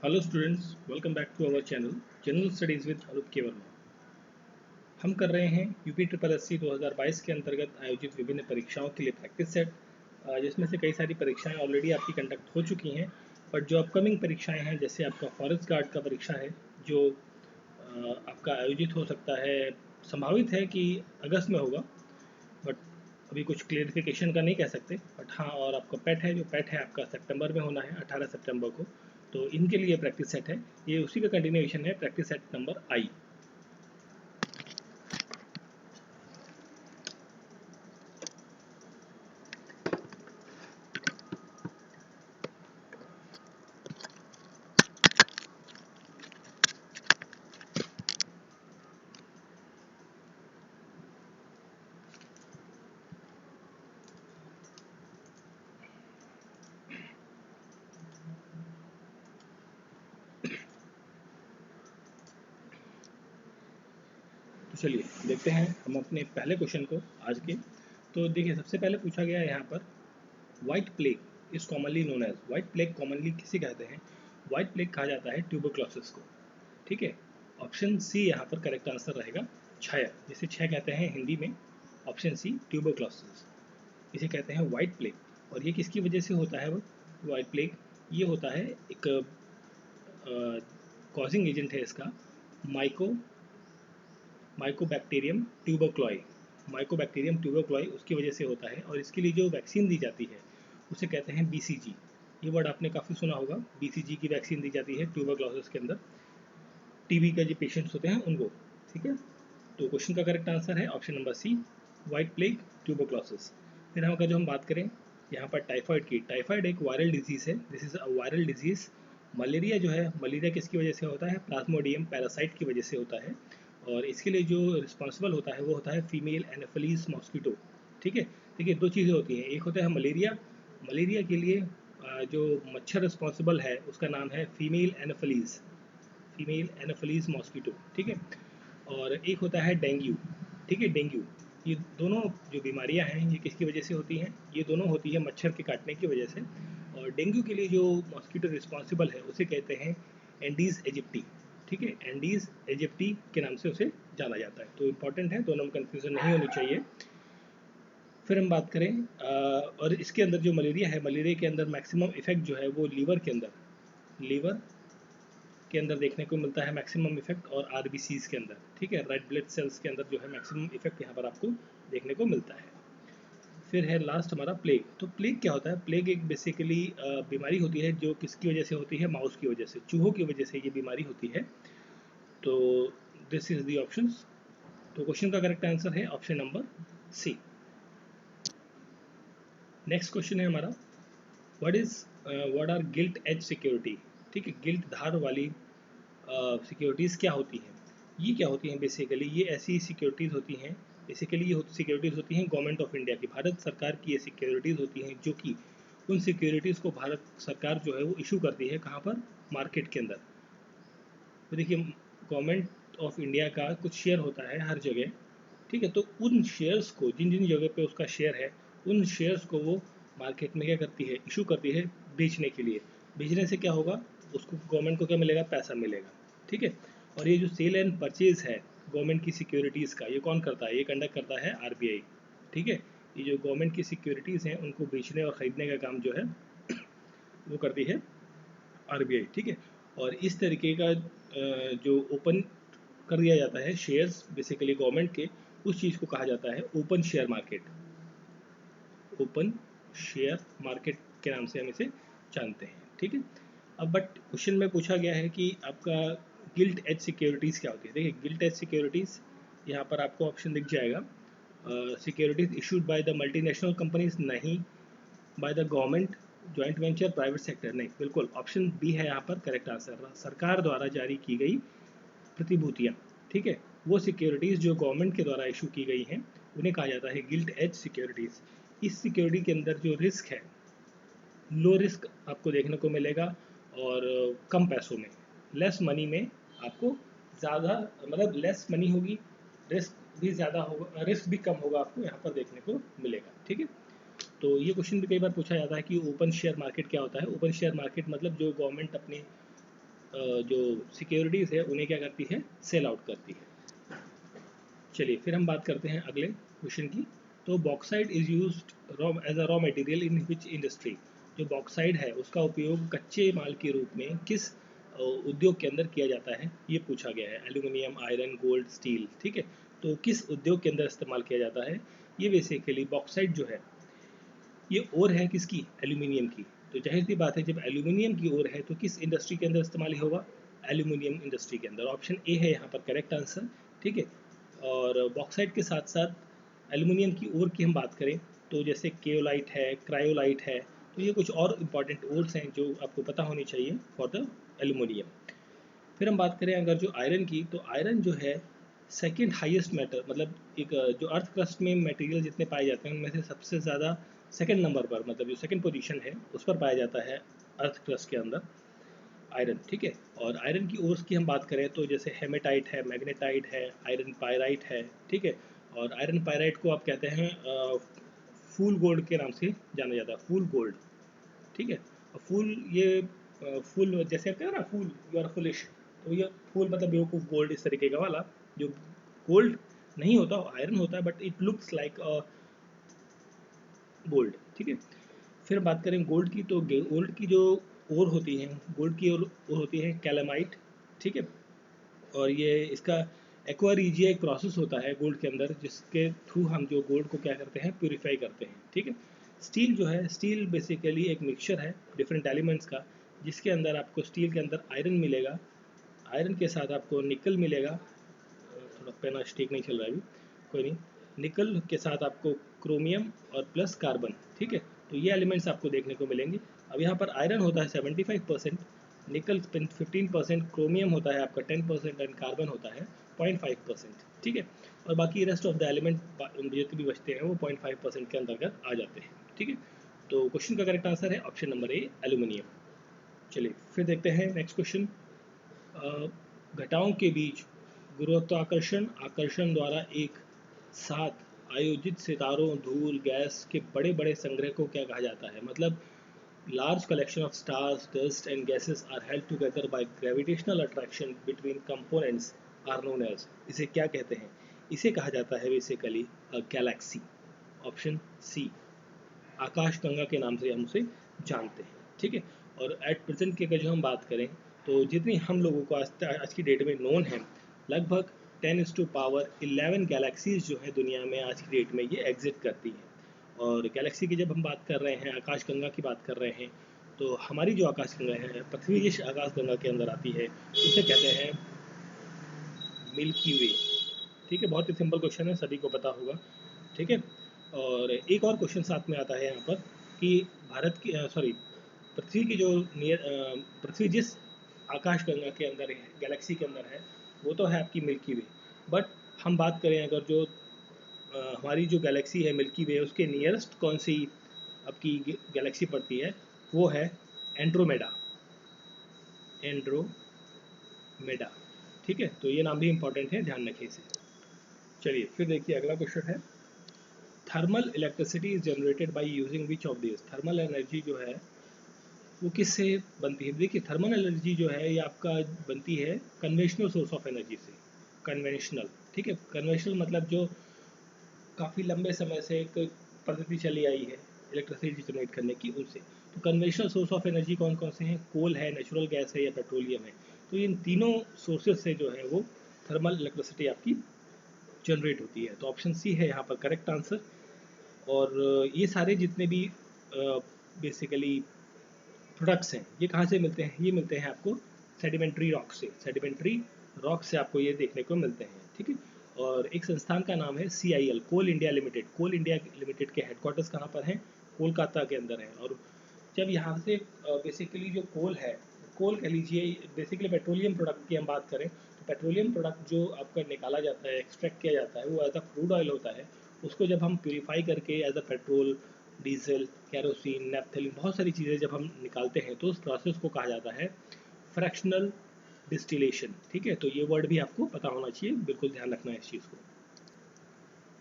Hello students, welcome back to our channel general studies with Anoop K Verma. हम कर रहे हैं यूपी ट्रिपल एससी 2022 के अंतर्गत आयोजित विभिन्न परीक्षाओं के लिए प्रैक्टिस सेट, जिसमें से कई सारी परीक्षाएं ऑलरेडी आपकी कंडक्ट हो चुकी हैं। बट जो अपकमिंग परीक्षाएं हैं, जैसे आपका फॉरेस्ट गार्ड का परीक्षा है जो आपका आयोजित हो सकता है, संभावित है कि अगस्त में होगा, बट अभी कुछ क्लियरिफिकेशन का नहीं कह सकते। बट हाँ, और आपका पेट है, जो पेट है आपका सितंबर में होना है, 18 सितंबर को। तो इनके लिए प्रैक्टिस सेट है, ये उसी का कंटिन्यूएशन है, प्रैक्टिस सेट नंबर आई। तो चलिए देखते हैं हम अपने पहले क्वेश्चन को आज के। तो देखिए, सबसे पहले पूछा गया है यहाँ पर, white plague is commonly known as, white plague commonly किसे कहते हैं? व्हाइट प्लेग कहा जाता है ट्यूबरक्लोसिस को। ठीक है, ऑप्शन सी यहाँ पर करेक्ट आंसर रहेगा, क्षय, जिसे क्षय कहते हैं हिंदी में। ऑप्शन सी ट्यूबरक्लोसिस, इसे कहते हैं व्हाइट प्लेग। और ये किसकी वजह से होता है? वो व्हाइट प्लेग ये होता है, एक कॉजिंग एजेंट है इसका, माइको माइकोबैक्टीरियम ट्यूबरक्लोई। माइकोबैक्टीरियम ट्यूबरक्लोई उसकी वजह से होता है, और इसके लिए जो वैक्सीन दी जाती है उसे कहते हैं बीसीजी। ये वर्ड आपने काफ़ी सुना होगा, बीसीजी की वैक्सीन दी जाती है ट्यूबरक्लोसिस के अंदर, टीबी का जो पेशेंट्स होते हैं उनको। ठीक है, तो क्वेश्चन का करेक्ट आंसर है option number C, white plague tuberculosis. फिर हम अगर जो हम बात करें यहाँ पर टाइफाइड की, टाइफाइड एक वायरल डिजीज़ है, this is a viral disease. Malaria जो है, मलेरिया किसकी वजह से होता है? प्लाज्मोडियम पैरासाइट की वजह से होता है, और इसके लिए जो रिस्पॉन्सिबल होता है वो होता है फीमेल एनोफिलीज मॉस्किटो। ठीक है, देखिए दो चीज़ें होती हैं, एक होता है मलेरिया, मलेरिया के लिए जो मच्छर रिस्पॉन्सिबल है उसका नाम है female anopheles, female anopheles mosquito. ठीक है, और एक होता है डेंगू। ठीक है, डेंगू, ये दोनों जो बीमारियां हैं ये किसकी वजह से होती हैं? ये दोनों होती है मच्छर के काटने की वजह से। और डेंगू के लिए जो मॉस्किटो रिस्पॉन्सिबल है उसे कहते हैं एंडीज एजिप्टी। ठीक है, एंडीज एजिप्टी के नाम से उसे जाना जाता है। तो इम्पॉर्टेंट है, दोनों में कन्फ्यूजन नहीं होनी चाहिए। फिर हम बात करें और इसके अंदर जो मलेरिया है, मलेरिया के अंदर मैक्सिमम इफेक्ट जो है वो लीवर के अंदर, लीवर के अंदर देखने को मिलता है मैक्सिमम इफेक्ट, और आरबीसीज के अंदर। ठीक है, रेड ब्लड सेल्स के अंदर जो है मैक्सिमम इफेक्ट यहाँ पर आपको देखने को मिलता है। फिर है लास्ट हमारा प्लेग। तो प्लेग क्या होता है? प्लेग एक बेसिकली बीमारी होती है जो किसकी वजह से होती है? माउस की वजह से, चूहों की वजह से ये बीमारी होती है। तो दिस इज दी ऑप्शंस। तो क्वेश्चन का करेक्ट आंसर है option number C. Next question है हमारा, what are gilt edge security? ठीक है, गिल्ट धार वाली सिक्योरिटीज़ क्या होती हैं? ये क्या होती हैं? बेसिकली ये ऐसी सिक्योरिटीज़ होती हैं, बेसिकली ये सिक्योरिटीज़ होती हैं गवर्नमेंट ऑफ इंडिया की, भारत सरकार की ये सिक्योरिटीज़ होती हैं, जो कि उन सिक्योरिटीज़ को भारत सरकार जो है वो इशू करती है, कहाँ पर? मार्केट के अंदर। तो देखिए, गवर्नमेंट ऑफ इंडिया का कुछ शेयर होता है हर जगह। ठीक है, तो उन शेयर्स को, जिन जिन जगह पे उसका शेयर है, उन शेयर्स को वो मार्केट में क्या करती है? इशू करती है बेचने के लिए। बेचने से क्या होगा? उसको, गवर्नमेंट को क्या मिलेगा? पैसा मिलेगा। ठीक है, और ये जो सेल एंड परचेज है गवर्नमेंट की सिक्योरिटीज़ का, ये कौन करता है? ये कंडक्ट करता है आरबीआई। ठीक है, ये जो गवर्नमेंट की सिक्योरिटीज़ हैं उनको बेचने और ख़रीदने का काम जो है वो करती है आरबीआई। ठीक है, और इस तरीके का जो ओपन कर दिया जाता है शेयर्स बेसिकली गवर्नमेंट के, उस चीज़ को कहा जाता है open share market. Open share market के नाम से हम इसे जानते हैं। ठीक है, अब बट क्वेश्चन में पूछा गया है कि आपका गिल्ट एज सिक्योरिटीज़ क्या होती है? देखिए, गिल्ट एज सिक्योरिटीज़ यहाँ पर आपको ऑप्शन दिख जाएगा, securities issued by the multinational companies, नहीं। By the government, joint venture, private sector, नहीं। बिल्कुल ऑप्शन बी है यहाँ पर करेक्ट आंसर, सरकार द्वारा जारी की गई प्रतिभूतियाँ। ठीक है, वो सिक्योरिटीज़ जो गवर्नमेंट के द्वारा इशू की गई हैं उन्हें कहा जाता है गिल्ट एज सिक्योरिटीज़। इस सिक्योरिटी के अंदर जो रिस्क है, लो रिस्क आपको देखने को मिलेगा, और कम पैसों में, लेस मनी में आपको ज़्यादा, मतलब लेस मनी होगी, रिस्क भी ज़्यादा होगा, रिस्क भी कम होगा, आपको यहाँ पर देखने को मिलेगा। ठीक है, तो ये क्वेश्चन भी कई बार पूछा जाता है कि ओपन शेयर मार्केट क्या होता है? ओपन शेयर मार्केट मतलब जो गवर्नमेंट अपने जो सिक्योरिटीज़ है उन्हें क्या करती है, सेल आउट करती है। चलिए फिर हम बात करते हैं अगले क्वेश्चन की। तो bauxite is used raw as a raw material in which industry. जो बॉक्साइट है उसका उपयोग कच्चे माल के रूप में किस उद्योग के अंदर किया जाता है, ये पूछा गया है। एल्यूमिनियम, आयरन, गोल्ड, स्टील, ठीक है। तो किस उद्योग के अंदर इस्तेमाल किया जाता है, ये बेसिकली बॉक्साइट जो है ये ओर है किसकी, एल्यूमिनियम की। तो जाहिर सी बात है जब एल्यूमिनियम की ओर है तो किस इंडस्ट्री के अंदर इस्तेमाल होगा, एल्यूमिनियम इंडस्ट्री के अंदर। ऑप्शन ए है यहाँ पर करेक्ट आंसर, ठीक है। और बॉक्साइट के साथ साथ एल्यूमिनियम की ओर की हम बात करें तो जैसे केओलाइट है, क्रायोलाइट है, तो ये कुछ और इंपॉर्टेंट ओर्स हैं जो आपको पता होनी चाहिए फॉर द एल्यूमिनियम। फिर हम बात करें अगर जो आयरन की, तो आयरन जो है सेकंड हाईएस्ट मेटल, मतलब एक जो अर्थ क्रस्ट में मटेरियल जितने पाए जाते हैं उनमें से सबसे ज़्यादा सेकंड नंबर पर, मतलब जो सेकंड पोजीशन है उस पर पाया जाता है अर्थ क्रस्ट के अंदर आयरन, ठीक है। और आयरन की ओर्स की हम बात करें तो जैसे हेमेटाइट है, मैग्नेटाइट है, आयरन पायराइट है, ठीक है। और आयरन पायराइट को आप कहते हैं फूल गोल्ड के नाम से जाना जाता है, फूल गोल्ड, ठीक है। और फूल ये फूल जैसे आप कहते हैं ना फूल, यू आर फुलिश, तो ये फूल मतलब बेवकूफ़, गोल्ड इस तरीके का वाला, जो गोल्ड नहीं होता आयरन होता है but it looks like gold, ठीक है। फिर बात करें गोल्ड की, तो गोल्ड की जो ओर होती है, गोल्ड की ओर होती है कैलामाइट, ठीक है। और ये इसका एक्वारीजिया एक प्रोसेस होता है गोल्ड के अंदर जिसके थ्रू हम जो गोल्ड को क्या करते हैं, प्यूरिफाई करते हैं, ठीक है। स्टील जो है, स्टील बेसिकली एक मिक्सचर है डिफरेंट एलिमेंट्स का, जिसके अंदर आपको स्टील के अंदर आयरन मिलेगा, आयरन के साथ आपको निकल मिलेगा, थोड़ा पेन स्टिक नहीं चल रहा है अभी, कोई नहीं, निकल के साथ आपको क्रोमियम और प्लस कार्बन, ठीक है। तो ये एलिमेंट्स आपको देखने को मिलेंगे। अब यहाँ पर आयरन होता है 75%, निकल 15%, क्रोमियम होता है आपका 10% एंड कार्बन होता है 0.5%, ठीक है। और बाकी रेस्ट ऑफ द एलिमेंट जितने भी बचते हैं वो 0.5% के अंतर्गत आ जाते हैं, ठीक है। तो क्वेश्चन का करेक्ट आंसर है ऑप्शन नंबर ए, एल्यूमिनियम। चलिए फिर देखते हैं नेक्स्ट क्वेश्चन। घटाओं के बीच गुरुत्वाकर्षण आकर्षण द्वारा एक साथ आयोजित सितारों, धूल, गैस के बड़े बड़े संग्रह को क्या कहा जाता है, मतलब large collection of stars, dust and gases are held together by gravitational attraction between components are known as, इसे क्या कहते हैं, इसे कहा जाता है बेसिकली गैलेक्सी। ऑप्शन सी, आकाशगंगा के नाम से हम उसे जानते हैं, ठीक है। और एट प्रेजेंट की अगर जो हम बात करें तो जितनी हम लोगों को आज की डेट में नोन है, लगभग 10⁻11 गैलेक्सीज जो है दुनिया में आज की डेट में ये एग्जिट करती हैं। और गैलेक्सी की जब हम बात कर रहे हैं, आकाशगंगा की बात कर रहे हैं, तो हमारी जो आकाशगंगा है, पृथ्वी जिस आकाशगंगा के अंदर आती है उसे कहते हैं मिल्की वे, ठीक है। बहुत ही सिंपल क्वेश्चन है, सभी को पता होगा, ठीक है। और एक और क्वेश्चन साथ में आता है यहाँ पर कि भारत की सॉरी पृथ्वी की जो पृथ्वी जिस आकाशगंगा के अंदर है, गैलेक्सी के अंदर है, वो तो है आपकी मिल्की वे। बट हम बात करें अगर जो हमारी जो गैलेक्सी है मिल्की वे, उसके नियरेस्ट कौन सी आपकी गैलेक्सी पड़ती है, वो है एंड्रोमेडा, एंड्रोमेडा, ठीक है। तो ये नाम भी इंपॉर्टेंट है, ध्यान रखिए इसे। चलिए फिर देखिए अगला क्वेश्चन है, thermal electricity is generated by using which of this. Thermal energy जो है वो किससे बनती है, देखिए थर्मल एनर्जी जो है ये आपका बनती है कन्वेंशनल सोर्स ऑफ एनर्जी से, कन्वेंशनल, ठीक है। कन्वेंशनल मतलब जो काफ़ी लंबे समय से एक पद्धति चली आई है इलेक्ट्रिसिटी जनरेट करने की, उनसे। तो कन्वेंशनल सोर्स ऑफ एनर्जी कौन कौन से हैं, कोल है, नेचुरल गैस है या पेट्रोलियम है। तो इन तीनों सोर्सेज से जो है वो थर्मल इलेक्ट्रिसिटी आपकी जनरेट होती है। तो ऑप्शन सी है यहाँ पर करेक्ट आंसर। और ये सारे जितने भी बेसिकली प्रोडक्ट्स हैं ये कहाँ से मिलते हैं, ये मिलते हैं आपको सेडिमेंट्री रॉक से, सेडिमेंट्री रॉक से आपको ये देखने को मिलते हैं, ठीक है। और एक संस्थान का नाम है CIL, कोल इंडिया लिमिटेड। कोल इंडिया लिमिटेड के हेडक्वार्टर्स कहाँ पर हैं, कोलकाता के अंदर है। और जब यहाँ से बेसिकली जो कोल है, कोल कह लीजिए, बेसिकली पेट्रोलियम प्रोडक्ट की हम बात करें तो पेट्रोलियम प्रोडक्ट जो आपका निकाला जाता है, एक्सट्रैक्ट किया जाता है, वो एज अ क्रूड ऑयल होता है। उसको जब हम प्योरीफाई करके as a petrol, diesel, kerosene, naphthalene, बहुत सारी चीज़ें जब हम निकालते हैं तो उस प्रोसेस को कहा जाता है फ्रैक्शनल डिस्टिलेशन, ठीक है। तो ये वर्ड भी आपको पता होना चाहिए, बिल्कुल ध्यान रखना है इस चीज़ को।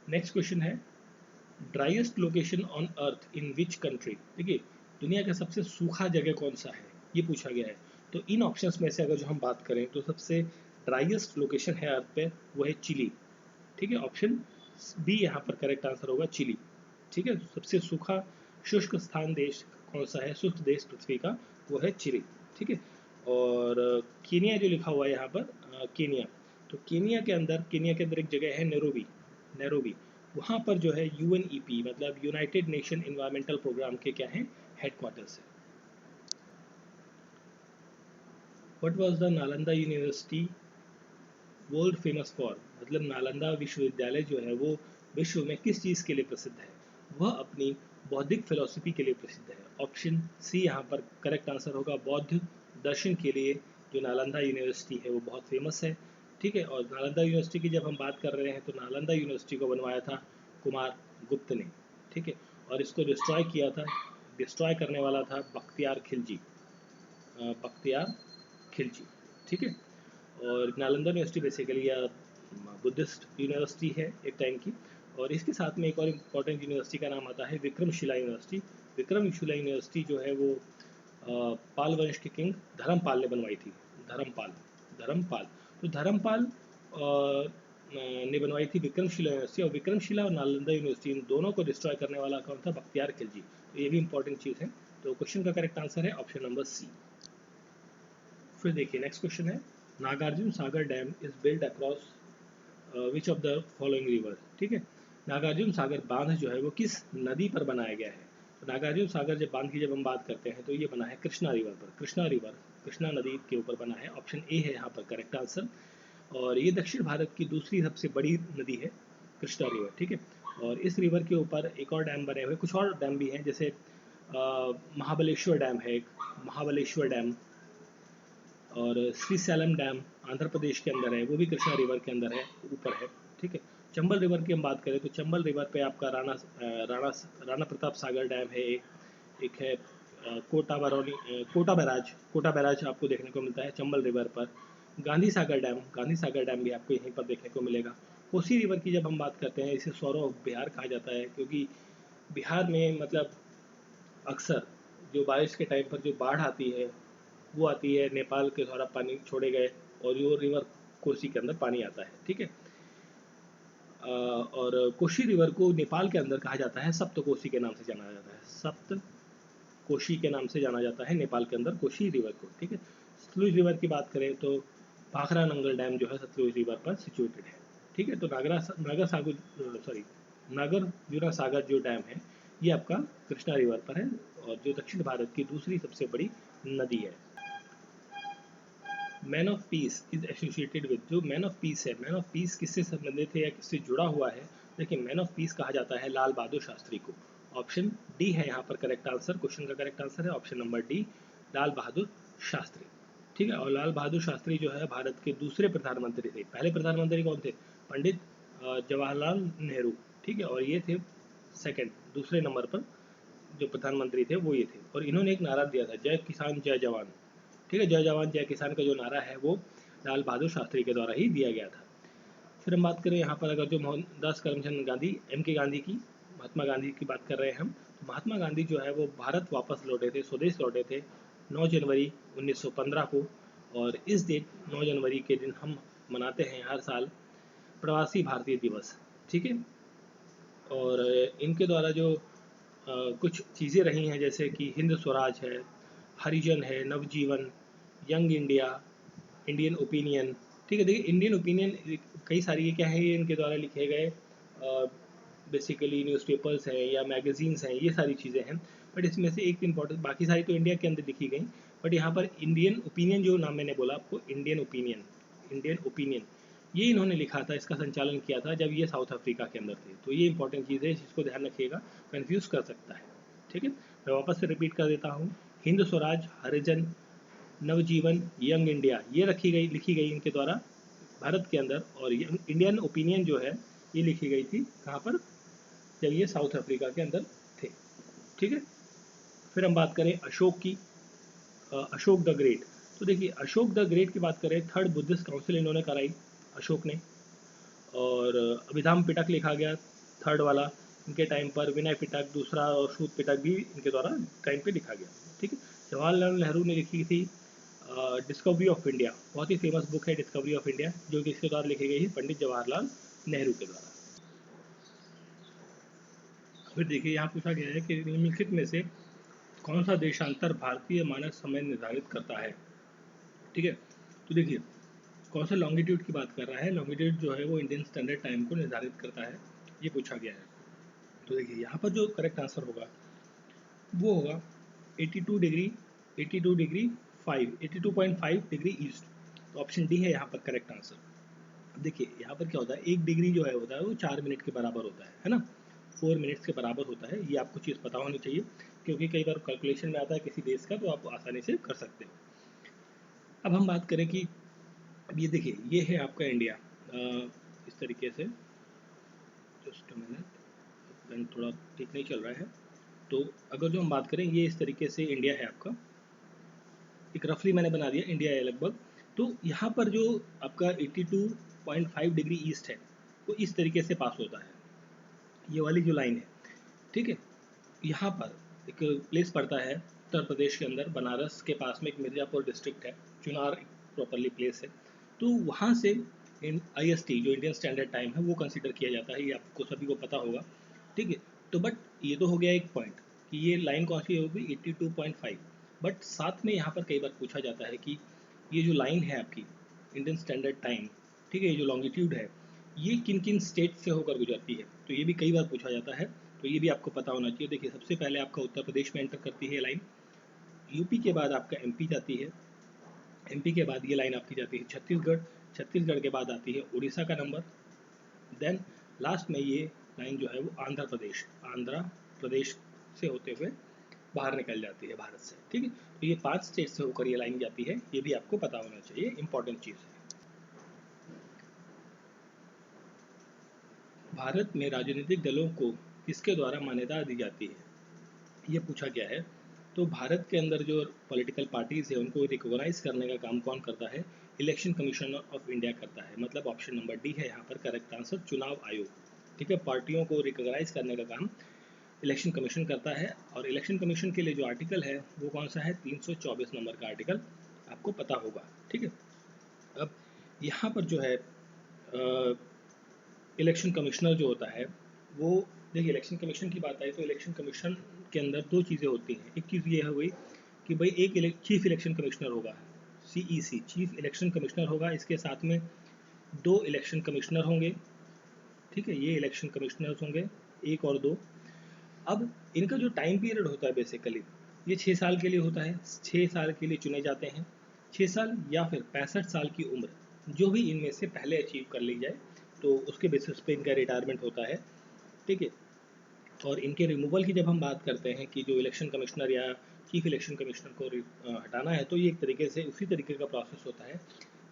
नेक्स्ट क्वेश्चन है, driest location on earth in which country. देखिए दुनिया का सबसे सूखा जगह कौन सा है, ये पूछा गया है। तो इन ऑप्शंस में से अगर जो हम बात करें तो सबसे ड्राइएस्ट लोकेशन है अर्थ पे वो है चिली। ठीक है, ऑप्शन बी यहाँ पर करेक्ट आंसर होगा, चिली। ठीक है, सबसे सूखा शुष्क स्थान देश कौन सा है, शुष्क देश पृथ्वी का, वो है चिली। ठीक है, और केनिया जो लिखा हुआ है यहाँ पर, केनिया, तो केनिया के अंदर एक जगह है नैरोबी। नैरोबी, वहाँ पर जो है यूएनईपी मतलब यूनाइटेड नेशन इन्वायरमेंटल प्रोग्राम के क्या हैं, हेडक्वार्टर्स है। What was the Nalanda university world famous for, मतलब नालंदा विश्वविद्यालय जो है वो विश्व में किस चीज़ के लिए प्रसिद्ध है, वह अपनी बौद्धिक फिलॉसफी के लिए प्रसिद्ध है। ऑप्शन सी यहाँ पर करेक्ट आंसर होगा, बौद्ध दर्शन के लिए जो नालंदा यूनिवर्सिटी है वो बहुत फेमस है। ठीक है, और नालंदा यूनिवर्सिटी की जब हम बात कर रहे हैं तो नालंदा यूनिवर्सिटी को बनवाया था कुमार गुप्त ने। ठीक है, और इसको डिस्ट्रॉय करने वाला था बख्तियार खिलजी, बख्तियार खिलजी। ठीक है, और नालंदा यूनिवर्सिटी बेसिकली या बुद्धिस्ट यूनिवर्सिटी है एक टाइम की। और इसके साथ में एक और इम्पॉर्टेंट यूनिवर्सिटी का नाम आता है विक्रमशिला यूनिवर्सिटी। विक्रमशिला यूनिवर्सिटी जो है वो पाल वंश के किंग धर्मपाल ने बनवाई थी। धर्मपाल तो धर्मपाल ने बनवाई थी विक्रमशिला यूनिवर्सिटी, और विक्रमशिला और नालंदा यूनिवर्सिटी इन दोनों को डिस्ट्रॉय करने वाला कौन था, बख्तियार खिलजी। तो ये भी इंपॉर्टेंट चीज़ है। तो क्वेश्चन का करेक्ट आंसर है ऑप्शन नंबर सी। फिर देखिए नेक्स्ट क्वेश्चन है, Nagarjuna Sagar dam is build across which of the following river. ठीक है, नागार्जुन सागर बांध जो है वो किस नदी पर बनाया गया है। तो नागार्जुन सागर जब बांध की जब हम बात करते हैं तो ये बना है कृष्णा रिवर पर। कृष्णा नदी के ऊपर बना है। ऑप्शन ए है यहाँ पर करेक्ट आंसर। और ये दक्षिण भारत की दूसरी सबसे बड़ी नदी है कृष्णा रिवर। ठीक है, और इस रिवर के ऊपर एक और डैम बने हुए, कुछ और डैम भी हैं, जैसे महाबलेश्वर डैम है एक, महाबलेश्वर डैम, और श्रीशैलम डैम आंध्र प्रदेश के अंदर है, वो भी कृष्णा रिवर के अंदर है, ऊपर है। ठीक है, चंबल रिवर की हम बात करें तो चंबल रिवर पे आपका राणा प्रताप सागर डैम है एक है कोटा बैराज आपको देखने को मिलता है चंबल रिवर पर। गांधी सागर डैम भी आपको यहीं पर देखने को मिलेगा। कोसी रिवर की जब हम बात करते हैं, इसे सौरव बिहार कहा जाता है, क्योंकि बिहार में मतलब अक्सर जो बारिश के टाइम पर जो बाढ़ आती है वो आती है नेपाल के द्वारा पानी छोड़े गए, और यो रिवर कोसी के अंदर पानी आता है। ठीक है, और कोशी रिवर को नेपाल के अंदर कहा जाता है सप्तकोशी के नाम से जाना जाता है, सप्तकोशी के नाम से जाना जाता है नेपाल के अंदर कोशी रिवर को। ठीक है, सतलुज रिवर की बात करें तो भाखरा नंगल डैम जो है सतलुज रिवर पर सिचुएटेड है। ठीक है, तो नागार्जुन सागर जो डैम है ये आपका कृष्णा रिवर पर है, और जो दक्षिण भारत की दूसरी सबसे बड़ी नदी है। Man of peace is associated with, जो मैन ऑफ पीस है, मैन ऑफ पीस किससे संबंधित है या किससे जुड़ा हुआ है। देखिए मैन ऑफ पीस कहा जाता है लाल बहादुर शास्त्री को। ऑप्शन डी है यहाँ पर करेक्ट आंसर, क्वेश्चन का करेक्ट आंसर है option number D, Lal Bahadur Shastri. ठीक है, और लाल बहादुर शास्त्री जो है भारत के दूसरे प्रधानमंत्री थे। पहले प्रधानमंत्री कौन थे, पंडित जवाहरलाल नेहरू। ठीक है, और ये थे सेकंड, दूसरे नंबर पर जो प्रधानमंत्री थे वो ये थे, और इन्होंने एक नारा दिया था, जय किसान जय जवान। ठीक है, जय जवान जय किसान का जो नारा है वो लाल बहादुर शास्त्री के द्वारा ही दिया गया था। फिर हम बात करें यहाँ पर अगर जो मोहनदास करमचंद गांधी, एम के गांधी की, महात्मा गांधी की बात कर रहे हैं हम, तो महात्मा गांधी जो है वो भारत वापस लौटे थे, स्वदेश लौटे थे 9 जनवरी 1915 को, और इस डेट 9 जनवरी के दिन हम मनाते हैं हर साल प्रवासी भारतीय दिवस। ठीक है, और इनके द्वारा जो कुछ चीज़ें रही हैं जैसे कि हिंद स्वराज है, हरिजन है, नवजीवन, यंग इंडिया, इंडियन ओपिनियन। ठीक है, देखिए इंडियन ओपिनियन कई सारी ये क्या है, ये इनके द्वारा लिखे गए बेसिकली न्यूज़पेपर्स हैं या मैगजीन्स हैं, ये सारी चीज़ें हैं। बट इसमें से एक इम्पॉर्टेंट, बाकी सारी तो इंडिया के अंदर लिखी गई, बट यहाँ पर इंडियन ओपिनियन जो नाम मैंने बोला आपको, इंडियन ओपिनियन ये इन्होंने लिखा था, इसका संचालन किया था जब ये साउथ अफ्रीका के अंदर थे। तो ये इंपॉर्टेंट चीज़ है, जिसको ध्यान रखिएगा, कन्फ्यूज़ कर सकता है। ठीक है, मैं वापस से रिपीट कर देता हूँ, हिंद स्वराज, हरिजन, नवजीवन, यंग इंडिया, ये लिखी गई इनके द्वारा भारत के अंदर, और इंडियन ओपिनियन जो है ये लिखी गई थी कहाँ पर, जब ये साउथ अफ्रीका के अंदर थे। ठीक है, फिर हम बात करें अशोक की, अशोक द ग्रेट। तो देखिए अशोक द ग्रेट की बात करें, थर्ड बुद्धिस्ट काउंसिल इन्होंने कराई अशोक ने, और अभिधाम पिटक लिखा गया थर्ड वाला इनके टाइम पर, विनय पिटक दूसरा, और सूत पिटक भी इनके द्वारा टाइम पे लिखा गया। ठीक है, जवाहरलाल नेहरू ने लिखी थी डिस्कवरी ऑफ इंडिया, बहुत ही फेमस बुक है डिस्कवरी ऑफ इंडिया, जो कि इसके द्वारा लिखी गई है पंडित जवाहरलाल नेहरू के द्वारा। फिर देखिए यहाँ पूछा गया है कि निम्नलिखित में से कौन सा देशांतर भारतीय मानक समय निर्धारित करता है। ठीक है, तो देखिए कौन सा लॉन्गिट्यूड की बात कर रहा है, लॉन्गिट्यूड जो है वो इंडियन स्टैंडर्ड टाइम को निर्धारित करता है, ये पूछा गया है। तो देखिए यहाँ पर जो करेक्ट आंसर होगा वो होगा 82 डिग्री 82 डिग्री 82.5 डिग्री ईस्ट। तो ऑप्शन डी है यहाँ पर करेक्ट आंसर। देखिए यहाँ पर क्या होता है, 1 डिग्री जो है होता है वो 4 मिनट के बराबर होता है ना, 4 मिनट्स के बराबर होता है। ये आपको चीज़ पता होनी चाहिए, क्योंकि कई बार कैलकुलेशन में आता है किसी देश का, तो आप आसानी से कर सकते हो। अब हम बात करें कि अब ये देखिए ये है आपका इंडिया, इस तरीके से, जस्ट मिनट, पेन थोड़ा ठीक नहीं चल रहा है। तो अगर जो हम बात करें, ये इस तरीके से इंडिया है आपका, एक रफली मैंने बना दिया, इंडिया है लगभग। तो यहाँ पर जो आपका 82.5 डिग्री ईस्ट है वो इस तरीके से पास होता है, ये वाली जो लाइन है। ठीक है, यहाँ पर एक प्लेस पड़ता है उत्तर प्रदेश के अंदर, बनारस के पास में एक मिर्ज़ापुर डिस्ट्रिक्ट है, चुनार एक प्रॉपरली प्लेस है। तो वहाँ से IST जो इंडियन स्टैंडर्ड टाइम है वो कंसिडर किया जाता है, ये आपको सभी को पता होगा। ठीक है, तो बट ये तो हो गया एक पॉइंट कि ये लाइन कौन सी होगी 82.5, बट साथ में यहाँ पर कई बार पूछा जाता है कि ये जो लाइन है आपकी इंडियन स्टैंडर्ड टाइम, ठीक है, ये जो लॉन्गिट्यूड है ये किन किन स्टेट से होकर गुजरती है, तो ये भी कई बार पूछा जाता है, तो ये भी आपको पता होना चाहिए। देखिए सबसे पहले आपका उत्तर प्रदेश में एंटर करती है लाइन, यूपी के बाद आपका MP जाती है, MP के बाद ये लाइन आपकी जाती है छत्तीसगढ़, छत्तीसगढ़ के बाद आती है उड़ीसा का नंबर, देन लास्ट में ये लाइन जो है वो आंध्र प्रदेश से होते हुए बाहर निकल जाती है भारत से। ठीक है, तो ये 5 स्टेट से होकर ये लाइन जाती है, ये भी आपको पता होना चाहिए, इंपॉर्टेंट चीज़ है। भारत में राजनीतिक दलों को किसके द्वारा मान्यता दी जाती है, ये पूछा गया है। तो भारत के अंदर जो पॉलिटिकल पार्टीज़ है उनको रिकॉग्नाइज करने का काम कौन करता है, इलेक्शन कमीशन ऑफ इंडिया करता है, मतलब ऑप्शन नंबर डी है यहाँ पर करेक्ट आंसर, चुनाव आयोग। ठीक है, पार्टियों को रिकॉग्नाइज करने का काम इलेक्शन कमीशन करता है, और इलेक्शन कमीशन के लिए जो आर्टिकल है वो कौन सा है, 324 नंबर का आर्टिकल आपको पता होगा। ठीक है, अब यहाँ पर जो है इलेक्शन कमिश्नर जो होता है वो, देखिए इलेक्शन कमीशन की बात आई तो इलेक्शन कमीशन के अंदर 2 चीज़ें होती हैं। एक चीज़ ये हुई कि भाई एक चीफ इलेक्शन कमिश्नर होगा, CEC चीफ इलेक्शन कमिश्नर होगा, इसके साथ में 2 इलेक्शन कमिश्नर होंगे। ठीक है, ये इलेक्शन कमिश्नर्स होंगे 1 और 2। अब इनका जो टाइम पीरियड होता है बेसिकली ये 6 साल के लिए होता है, 6 साल के लिए चुने जाते हैं, 6 साल या फिर 65 साल की उम्र, जो भी इनमें से पहले अचीव कर ली जाए तो उसके बेसिस पे इनका रिटायरमेंट होता है। ठीक है, और इनके रिमूवल की जब हम बात करते हैं कि जो इलेक्शन कमिश्नर या चीफ इलेक्शन कमिश्नर को हटाना है, तो ये एक तरीके से उसी तरीके का प्रोसेस होता है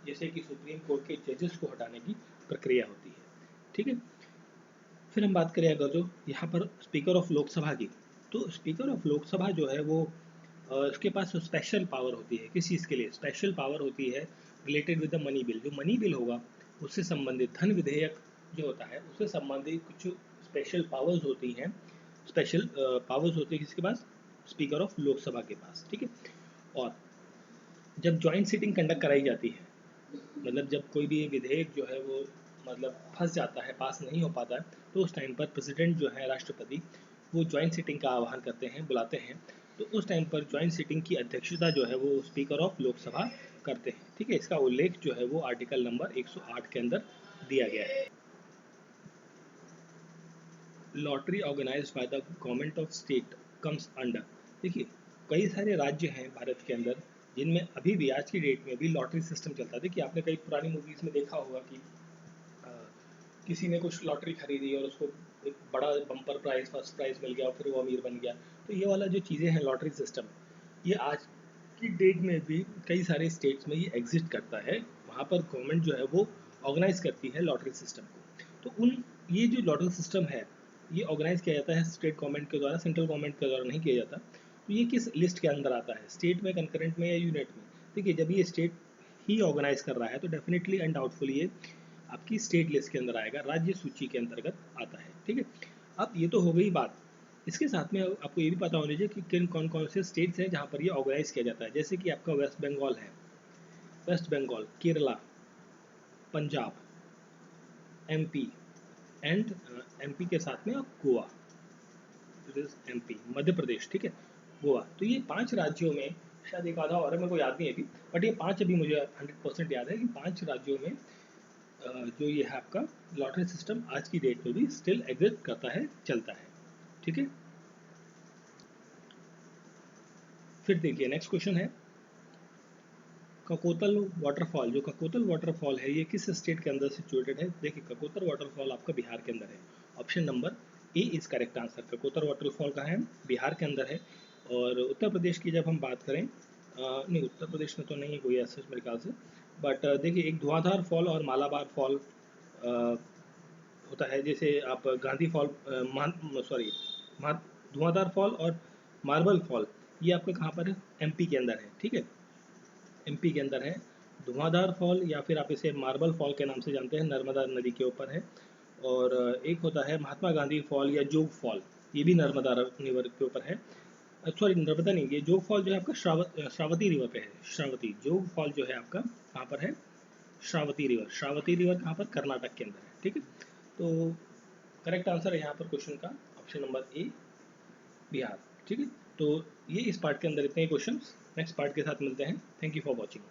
जैसे कि सुप्रीम कोर्ट के जजेस को हटाने की प्रक्रिया होती है। ठीक है, फिर हम बात करें अगर जो यहाँ पर स्पीकर ऑफ लोकसभा की, तो स्पीकर ऑफ लोकसभा जो है वो उसके पास स्पेशल पावर होती है, किस चीज़ के लिए स्पेशल पावर होती है, related with the money bill, जो मनी बिल होगा उससे संबंधित, धन विधेयक जो होता है उससे संबंधित कुछ स्पेशल पावर्स होती हैं, स्पेशल पावर्स होती है किसके पास, स्पीकर ऑफ लोकसभा के पास। ठीक है, और जब जॉइंट सीटिंग कंडक्ट कराई जाती है, मतलब जब कोई भी विधेयक जो है वो मतलब फंस जाता है, पास नहीं हो पाता है, तो उस टाइम पर प्रेसिडेंट जो है राष्ट्रपति वो जॉइंट सीटिंग का आह्वान करते हैं, बुलाते हैं, तो उस टाइम पर जॉइंट सीटिंग की अध्यक्षता जो है वो स्पीकर ऑफ लोकसभा करते हैं। ठीक है, इसका उल्लेख जो है वो आर्टिकल नंबर 108 के अंदर दिया गया है। Lottery organised by the government of state comes under, देखिए कई सारे राज्य हैं भारत के अंदर जिनमें अभी भी आज की डेट में भी लॉटरी सिस्टम चलता है। देखिए आपने कई पुरानी मूवीज़ में देखा होगा कि अ, किसी ने कुछ लॉटरी खरीदी और उसको एक बड़ा बम्पर प्राइज, फर्स्ट प्राइज मिल गया और फिर वो अमीर बन गया। तो ये वाला जो चीज़ें हैं लॉटरी सिस्टम, ये आज की डेट में भी कई सारे स्टेट्स में ये एग्जिस्ट करता है। वहाँ पर गवर्नमेंट जो है वो ऑर्गेनाइज करती है लॉटरी सिस्टम को। तो उन ये जो लॉटरी सिस्टम है ये ऑर्गेनाइज किया जाता है स्टेट गवर्नमेंट के द्वारा, सेंट्रल गवर्नमेंट के द्वारा नहीं किया जाता। तो ये किस लिस्ट के अंदर आता है, स्टेट में, कंकरेंट में या यूनिट में? देखिए जब ये स्टेट ही ऑर्गेनाइज कर रहा है तो डेफिनेटली अनडाउटफुली ये आपकी स्टेट लिस्ट के अंदर आएगा, राज्य सूची के अंतर्गत आता है। ठीक है, अब ये तो हो गई बात, इसके साथ में आपको ये भी पता होना चाहिए कि किन कौन कौन से स्टेट्स हैं जहाँ पर ये ऑर्गेनाइज किया जाता है। जैसे कि आपका वेस्ट बंगाल है, West Bengal, Kerala, Punjab, MP and MP के साथ में गोवा, एमपी, मध्य प्रदेश, ठीक है, गोवा। तो ये 5 राज्यों में, शायद एक आधा और है, मेरे को याद नहीं है अभी, बट ये 5 अभी मुझे 100% याद है कि 5 राज्यों में जो ये है आपका लॉटरी सिस्टम आज की डेट में भी स्टिल एग्जिस्ट करता है, चलता है, ठीक है। फिर देखिए नेक्स्ट क्वेश्चन है ककोतल वाटरफॉल। जो ककोतल वाटरफॉल है ये किस स्टेट के अंदर सिचुएटेड है? देखिए ककोतल वाटरफॉल आपका बिहार के अंदर है। Option number A is correct answer. ककोतल वाटरफॉल कहाँ है? बिहार के अंदर है। और उत्तर प्रदेश की जब हम बात करें, नहीं उत्तर प्रदेश में तो नहीं है कोई ऐसा मेरे ख्याल से, बट देखिए एक धुआंधार फॉल और मालाबार फॉल होता है। जैसे आप गांधी फॉल, सॉरी, धुआंधार फॉल और मार्बल फॉल, ये आपके कहाँ पर है? एमपी के अंदर है, ठीक है, एमपी के अंदर है। धुआंधार फॉल या फिर आप इसे मार्बल फॉल के नाम से जानते हैं, नर्मदा नदी के ऊपर है। और एक होता है महात्मा गांधी फॉल या जोग फॉल, ये भी नर्मदा रिवर के ऊपर है। सॉरी नर्मदा नहीं, ये जोग फॉल जो है आपका श्रावती रिवर पे है। श्रावती, जोग फॉल जो है आपका कहाँ पर है? श्रावती रिवर। श्रावती रिवर कहाँ पर? कर्नाटक के अंदर है, ठीक है। तो करेक्ट आंसर है यहाँ पर क्वेश्चन का ऑप्शन नंबर ए, बिहार, ठीक है। तो ये इस पार्ट के अंदर इतने ही क्वेश्चंस। नेक्स्ट पार्ट के साथ मिलते हैं। Thank you for watching.